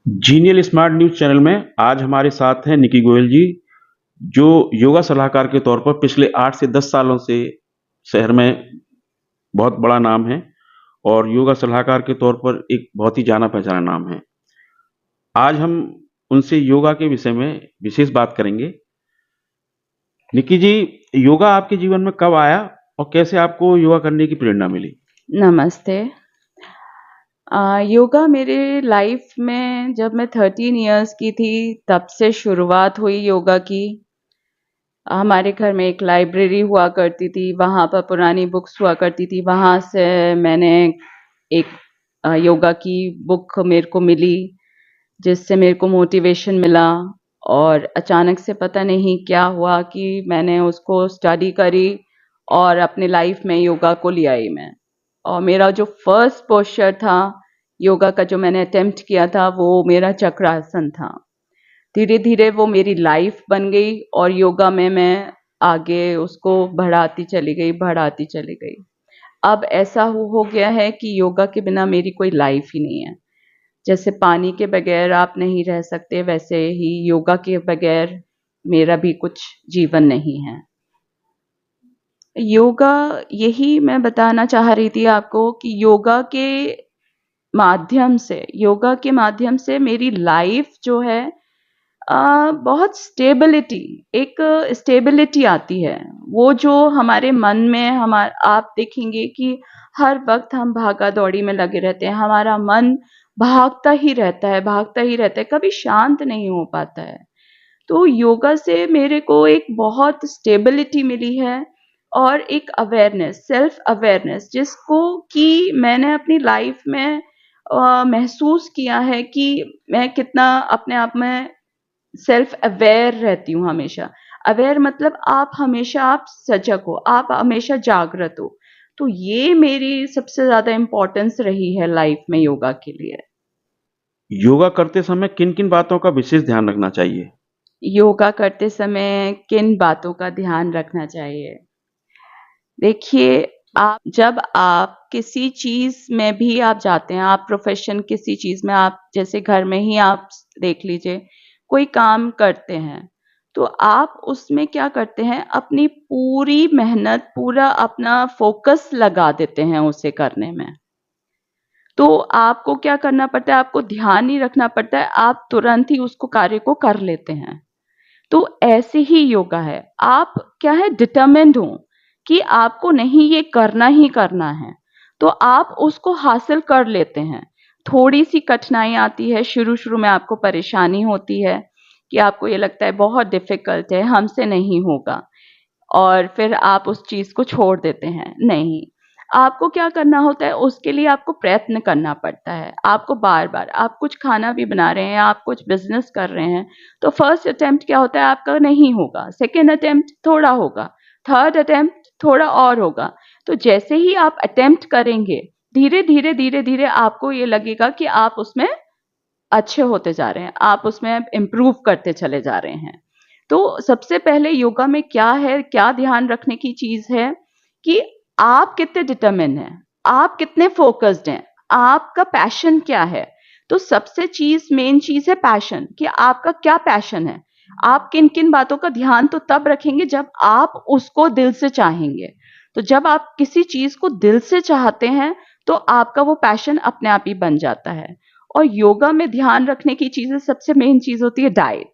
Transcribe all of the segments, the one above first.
Genial smart news channel में आज हमारे साथ हैं निकी गोयल जी, जो योगा सलाहकार के तौर पर पिछले 8 से 10 सालों से शहर में बहुत बड़ा नाम है और योगा सलाहकार के तौर पर एक बहुत ही जाना-पहचाना नाम है। आज हम उनसे योगा के विषय में विशेष बात करेंगे। निकी जी, योगा आपके जीवन में कब आया और कैसे आपको योगा करने की प्रेरणा मिली? नमस्ते। योगा मेरे लाइफ में जब मैं 13 इयर्स की थी तब से शुरुआत हुई योगा की। हमारे घर में एक लाइब्रेरी हुआ करती थी, वहाँ पर पुरानी बुक्स हुआ करती थी, वहाँ से मैंने एक योगा की बुक मेरे को मिली, जिससे मेरे को मोटिवेशन मिला और अचानक से पता नहीं क्या हुआ कि मैंने उसको स्टडी करी और अपने लाइफ में योगा को ले आई मैं। और मेरा जो फर्स्ट पोस्चर था योगा का, जो मैंने अटेम्प्ट किया था, वो मेरा चक्रासन था। धीरे धीरे वो मेरी लाइफ बन गई और योगा में मैं आगे उसको बढ़ाती चली गई। अब ऐसा हो गया है कि योगा के बिना मेरी कोई लाइफ ही नहीं है। जैसे पानी के बगैर आप नहीं रह सकते, वैसे ही योगा के बगैर मेरा भी कुछ जीवन नहीं है। योगा, यही मैं बताना चाह रही थी आपको कि योगा के माध्यम से मेरी लाइफ जो है बहुत एक स्टेबिलिटी आती है। वो जो हमारे मन में आप देखेंगे कि हर वक्त हम भागा दौड़ी में लगे रहते हैं, हमारा मन भागता ही रहता है, कभी शांत नहीं हो पाता है। तो योगा से मेरे को एक बहुत स्टेबिलिटी मिली है और एक सेल्फ अवेयरनेस, जिसको कि मैंने अपनी लाइफ में महसूस किया है कि मैं कितना अपने आप में सेल्फ अवेयर रहती हूँ हमेशा। अवेयर मतलब आप सजग हो, आप हमेशा जागृत हो। तो ये मेरी सबसे ज़्यादा इम्पोर्टेंस रही है लाइफ में योगा के लिए। योगा करते समय किन-किन बातों का विशेष ध्यान रखना चाहिए? योगा करते समय किन बातों का ध्यान रखना चाहिए? देखिए, जब आप किसी चीज़ में भी आप जाते हैं, आप प्रोफ़ेशन किसी चीज़ में, आप जैसे घर में ही आप देख लीजिए, कोई काम करते हैं, तो आप उसमें क्या करते हैं, अपनी पूरी मेहनत, पूरा अपना फ़ोकस लगा देते हैं उसे करने में। तो आपको क्या करना पड़ता है, आपको ध्यान नहीं रखना पड़ता है, आप तुरंत ही उसको कार्य को कर लेते हैं। तो ऐसे ही योगा है। आप क्या है, डिटरमाइंड हो कि आपको नहीं ये करना ही करना है, तो आप उसको हासिल कर लेते हैं। थोड़ी-सी कठिनाई आती है, शुरू-शुरू में आपको परेशानी होती है कि आपको ये लगता है बहुत डिफ़िकल्ट है, हमसे नहीं होगा, और फिर आप उस चीज़ को छोड़ देते हैं। नहीं, आपको क्या करना होता है, उसके लिए आपको प्रयत्न करना पड़ता है। आपको बार-बार, आप कुछ खाना भी बना रहे हैं, आप कुछ बिज़नेस कर रहे हैं, तो फर्स्ट अटेम्प्ट क्या होता है, आपका नहीं होगा, सेकंड अटेम्प्ट थोड़ा होगा, थर्ड अटेम्प्ट थोड़ा और होगा। तो जैसे ही आप अटेम्प्ट करेंगे, धीरे-धीरे आपको ये लगेगा कि आप उसमें अच्छे होते जा रहे हैं, आप उसमें इम्प्रूव करते चले जा रहे हैं। तो सबसे पहले योगा में क्या है, क्या ध्यान रखने की चीज़ है कि आप कितने डिटरमिन हैं, आप कितने फ़ोकस्ड हैं, आपका पैशन क्या है? तो सबसे मेन चीज़ है पैशन, कि आपका क्या पैशन है? आप किन-किन बातों का ध्यान तो तब रखेंगे जब आप उसको दिल से चाहेंगे। तो जब आप किसी चीज़ को दिल से चाहते हैं, तो आपका वो पैशन अपने आप ही बन जाता है। और योगा में ध्यान रखने की चीज़ें, सबसे मेन चीज़ होती है डाइट।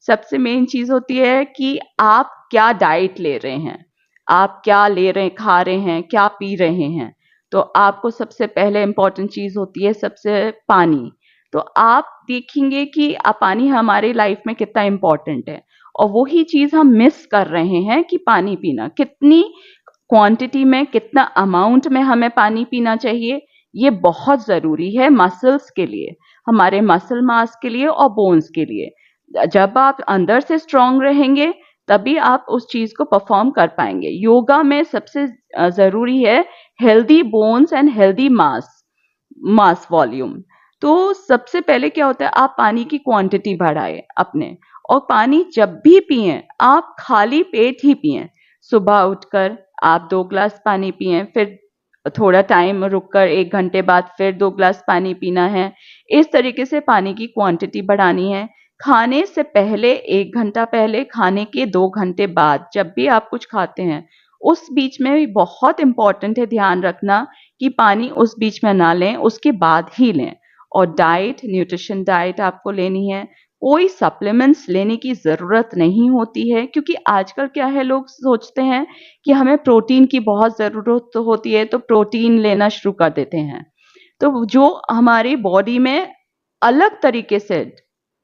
सबसे मेन चीज़ होती है कि आप क्या डाइट ले रहे हैं, आप क्या ले रहे हैं, खा रहे हैं, क्या पी रहे हैं। तो आपको सबसे पहले इम्पोर्टेंट चीज़ होती है सबसे पानी। तो आप देखेंगे कि पानी हमारी लाइफ में कितना इम्पोर्टेंट है, और वही चीज़ हम मिस कर रहे हैं कि पानी पीना। कितनी क्वांटिटी में, कितना अमाउंट में हमें पानी पीना चाहिए, ये बहुत ज़रूरी है मसल्स के लिए, हमारे मसल मास के लिए और बोन्स के लिए। जब आप अंदर से स्ट्रॉन्ग रहेंगे, तभी आप उस चीज़ को परफ़ॉर्म कर पाएँगे। योगा में सबसे ज़रूरी है healthy bones and healthy mass volume. तो सबसे पहले क्या होता है, आप पानी की क्वांटिटी बढ़ाएँ अपने, और पानी जब भी पिएँ, आप खाली पेट ही पिएँ। सुबह उठकर आप 2 ग्लास पानी पिएँ, फिर थोड़ा टाइम रुककर 1 घंटे बाद फिर 2 ग्लास पानी पीना है। इस तरीके से पानी की क्वांटिटी बढ़ानी है। खाने से पहले 1 घंटा पहले, खाने के 2 घंटे बाद, जब भी आप कुछ खाते हैं, उस बीच में भी बहुत इम्पोर्टेंट है ध्यान रखना कि पानी उस बीच में ना लें, उसके बाद ही लें। और डाइट, न्यूट्रिशन डाइट आपको लेनी है। कोई सप्लीमेंट्स लेने की ज़रूरत नहीं होती है, क्योंकि आजकल क्या है, लोग सोचते हैं कि हमें प्रोटीन की बहुत ज़रूरत होती है, तो प्रोटीन लेना शुरू कर देते हैं। तो जो हमारी बॉडी में अलग तरीके से,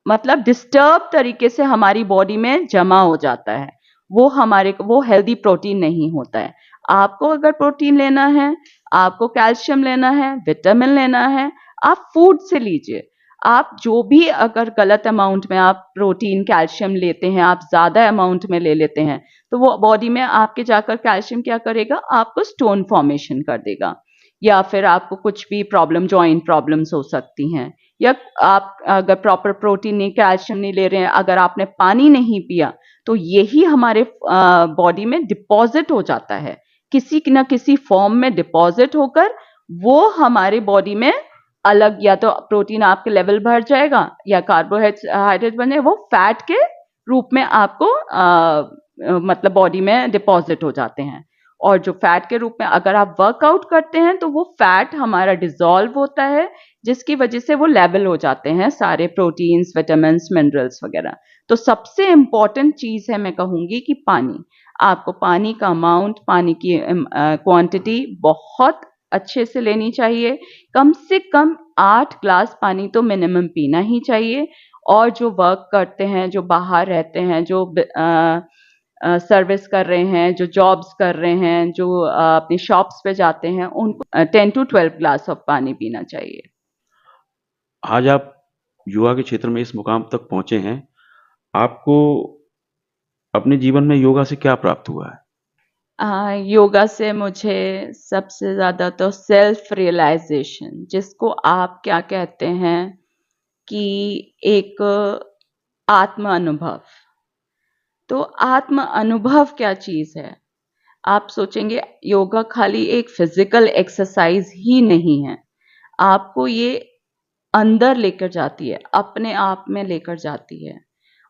मतलब डिस्टर्ब तरीके से हमारी बॉडी में जमा हो जाता है, वो हेल्दी प्रोटीन नहीं होता है। आपको अगर प्रोटीन लेना है, आपको कैल्शियम लेना है, विटामिन लेना है, आप फूड से लीजिए। आप जो भी अगर गलत अमाउंट में आप प्रोटीन, कैल्शियम लेते हैं, आप ज़्यादा अमाउंट में ले लेते हैं, तो वो बॉडी में आपके जाकर कैल्शियम क्या करेगा, आपको स्टोन फॉर्मेशन कर देगा, या फिर आपको कुछ भी प्रॉब्लम, जॉइंट प्रॉब्लम्स हो सकती हैं। या आप अगर प्रॉपर प्रोटीन नहीं, कैल्शियम नहीं ले रहे हैं, अगर आपने पानी नहीं पिया, तो यही हमारे बॉडी में डिपॉजिट हो जाता है, किसी न किसी फॉर्म में डिपॉजिट होकर वो हमारे बॉडी में अलग, या तो प्रोटीन आपके लेवल बढ़ जाएगा या कार्बोहाइड्रेट बने, वो फैट के रूप में आपको मतलब बॉडी में डिपॉजिट हो जाते हैं। और जो फैट के रूप में अगर आप वर्कआउट करते हैं, तो वो फैट हमारा डिसॉल्व होता है, जिसकी वजह से वो लेवल हो जाते हैं सारे प्रोटीन्स, विटामिन्स, मिनरल्स वगैरह। तो सबसे इम्पॉर्टेंट चीज़ है, मैं कहूँगी कि पानी। आपको पानी का अमाउंट, पानी की क्वांटिटी बहुत अच्छे से लेनी चाहिए। कम से कम 8 ग्लास पानी तो मिनिमम पीना ही चाहिए। और जो वर्क करते हैं, जो बाहर रहते हैं, जो सर्विस कर रहे हैं, जो जॉब्स कर रहे हैं, जो अपनी शॉप्स पे जाते हैं, उनको 10 टू 12 ग्लास ऑफ पानी पीना चाहिए। आज आप युवा के क्षेत्र में इस मुकाम तक पहुँचे हैं, आपको अपने जीवन में योगा से क्या प्राप्त हुआ है? योगा से मुझे सबसे ज़्यादा तो सेल्फ रियलाइजेशन, जिसको आप क्या कहते हैं कि एक आत्म अनुभव। तो आत्म अनुभव क्या चीज़ है? आप सोचेंगे योगा खाली एक फिजिकल एक्सरसाइज ही नहीं है, आपको ये अंदर लेकर जाती है, अपने आप में लेकर जाती है।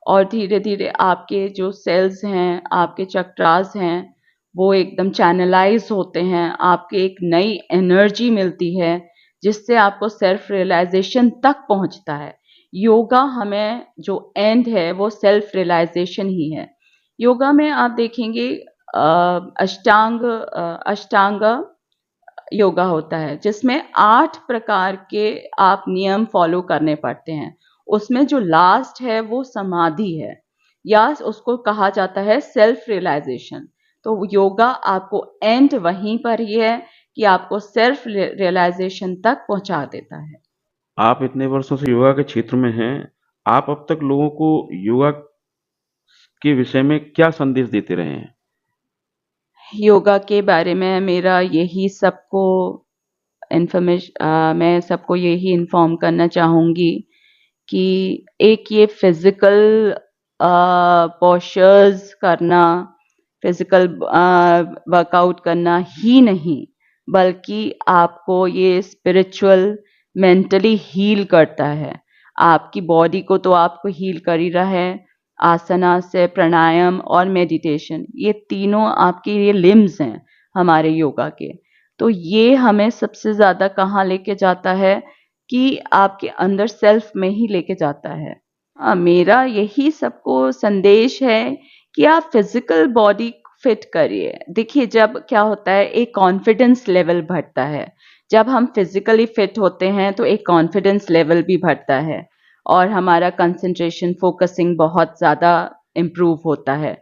और धीरे धीरे आपके जो सेल्स हैं, आपके चक्रास हैं, वो एकदम चैनलाइज होते हैं, आपके एक नई एनर्जी मिलती है, जिससे आपको सेल्फ रियलाइजेशन तक पहुंचता है। योगा हमें जो एंड है, वो सेल्फ रियलाइजेशन ही है। योगा में आप देखेंगे अष्टांग योगा होता है, जिसमें 8 प्रकार के आप नियम फॉलो करने पड़ते हैं। उसमें जो लास्ट है वो समाधि है, या उसको कहा जाता है सेल्फ रियलाइजेशन। तो योगा आपको एंड वहीं पर ही है कि आपको सेल्फ रियलाइजेशन तक पहुंचा देता है। आप इतने वर्षों से योगा के क्षेत्र में हैं, आप अब तक लोगों को योगा के विषय में क्या संदेश देते रहे हैं? योगा के बारे में मेरा यही सबको मैं सबको यही इन्फॉर्म करना चाहूँगी कि एक ये फिजिकल पोस्चर्स करना, फिजिकल वर्कआउट करना ही नहीं, बल्कि आपको ये स्पिरिचुअल, मेंटली हील करता है। आपकी बॉडी को तो आपको हील कर ही रहा है, आसना से, प्राणायाम और मेडिटेशन, ये तीनों आपके ये लिम्स हैं हमारे योगा के। तो ये हमें सबसे ज़्यादा कहाँ लेके जाता है कि आपके अंदर सेल्फ में ही लेके जाता है। मेरा यही सबको संदेश है कि आप फिजिकल बॉडी फिट करिए। देखिए, जब क्या होता है, एक कॉन्फिडेंस लेवल बढ़ता है। जब हम फिजिकली फिट होते हैं तो एक कॉन्फिडेंस लेवल भी बढ़ता है, और हमारा कंसंट्रेशन, फोकसिंग बहुत ज़्यादा इम्प्रूव होता है।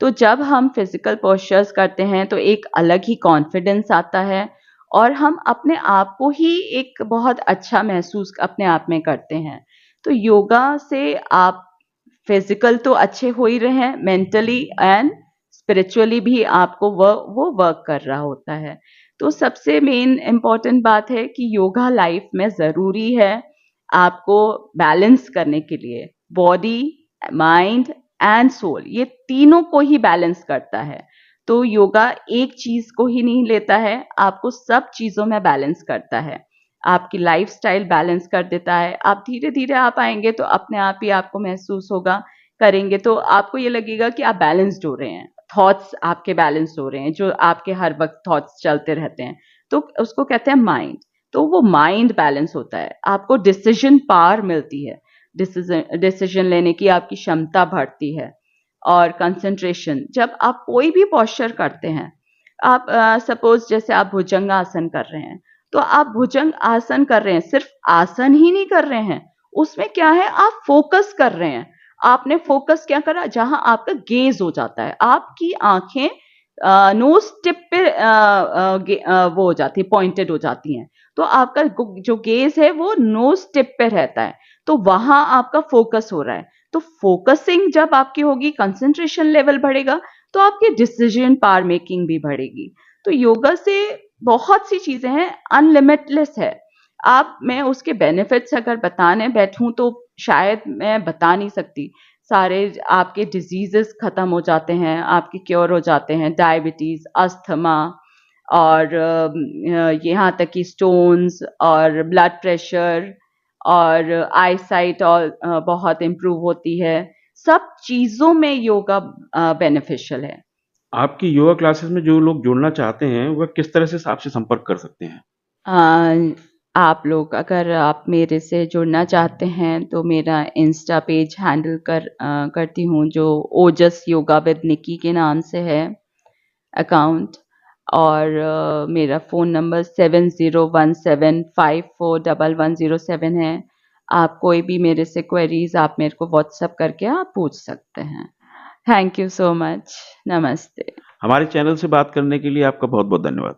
तो जब हम फिजिकल पोस्चर्स करते हैं तो एक अलग ही कॉन्फिडेंस आता है, और हम अपने आप को ही एक बहुत अच्छा महसूस अपने आप में करते हैं। तो योगा से आप फिजिकल तो अच्छे हो ही रहे हैं, मेंटली एंड स्पिरिचुअली भी आपको वो वर्क कर रहा होता है। तो सबसे मेन इम्पॉर्टेंट बात है कि योगा लाइफ में ज़रूरी है आपको बैलेंस करने के लिए। बॉडी, माइंड एंड सोल, ये तीनों को ही बैलेंस करता है। तो योगा एक चीज को ही नहीं लेता है, आपको सब चीजों में बैलेंस करता है, आपकी लाइफस्टाइल बैलेंस कर देता है। आप धीरे धीरे आप आएंगे तो अपने आप ही आपको महसूस होगा, करेंगे तो आपको ये लगेगा कि आप बैलेंस्ड हो रहे हैं, थॉट्स आपके बैलेंस्ड हो रहे हैं, जो आपके हर वक्त थॉट्स चलते रहते हैं, तो उसको कहते हैं माइंड। तो वो माइंड बैलेंस होता है, आपको डिसीजन पावर मिलती है, डिसीजन लेने की आपकी क्षमता बढ़ती है, और कंसंट्रेशन। जब आप कोई भी पोस्चर करते हैं, आप सपोज जैसे आप भुजंग आसन कर रहे हैं, तो आप भुजंग आसन कर रहे हैं, सिर्फ आसन ही नहीं कर रहे हैं, उसमें क्या है, आप फोकस कर रहे हैं। आपने फोकस क्या करा, जहां आपका गेज हो जाता है, आपकी आंखें नोज टिप पे वो हो जाती है, पॉइंटेड हो जाती हैं, तो आपका जो गेज है वो नोज टिप पे रहता है, तो वहां आपका फोकस हो रहा है। तो फोकसिंग जब आपकी होगी, कंसंट्रेशन लेवल बढ़ेगा, तो आपकी डिसीजन पावर मेकिंग भी बढ़ेगी। तो योगा से बहुत सी चीजें हैं, अनलिमिटलेस है। आप, मैं उसके बेनिफिट्स अगर बताने बैठूं तो शायद मैं बता नहीं सकती। सारे आपके डिजीजेस खत्म हो जाते हैं, आपके क्योर हो जाते हैं, डायबिटीज, अस्थमा, और यहाँ तक कि स्टोन्स और ब्लड प्रेशर और आई साइट, और बहुत इम्प्रूव होती है। सब चीजों में योगा बेनिफिशियल है। आपकी योगा क्लासेस में जो लोग जुड़ना चाहते हैं, वह किस तरह से आपसे संपर्क कर सकते हैं? आप लोग अगर आप मेरे से जुड़ना चाहते हैं तो मेरा इंस्टा पेज हैंडल करती हूँ, जो ओजस योगा विद निकी के नाम से है अकाउंट, और मेरा फ़ोन नंबर 7017541107 है। आप कोई भी मेरे से क्वेरीज आप मेरे को व्हाट्सएप करके आप पूछ सकते हैं। Thank you so much. नमस्ते। हमारे चैनल से बात करने के लिए आपका बहुत बहुत धन्यवाद।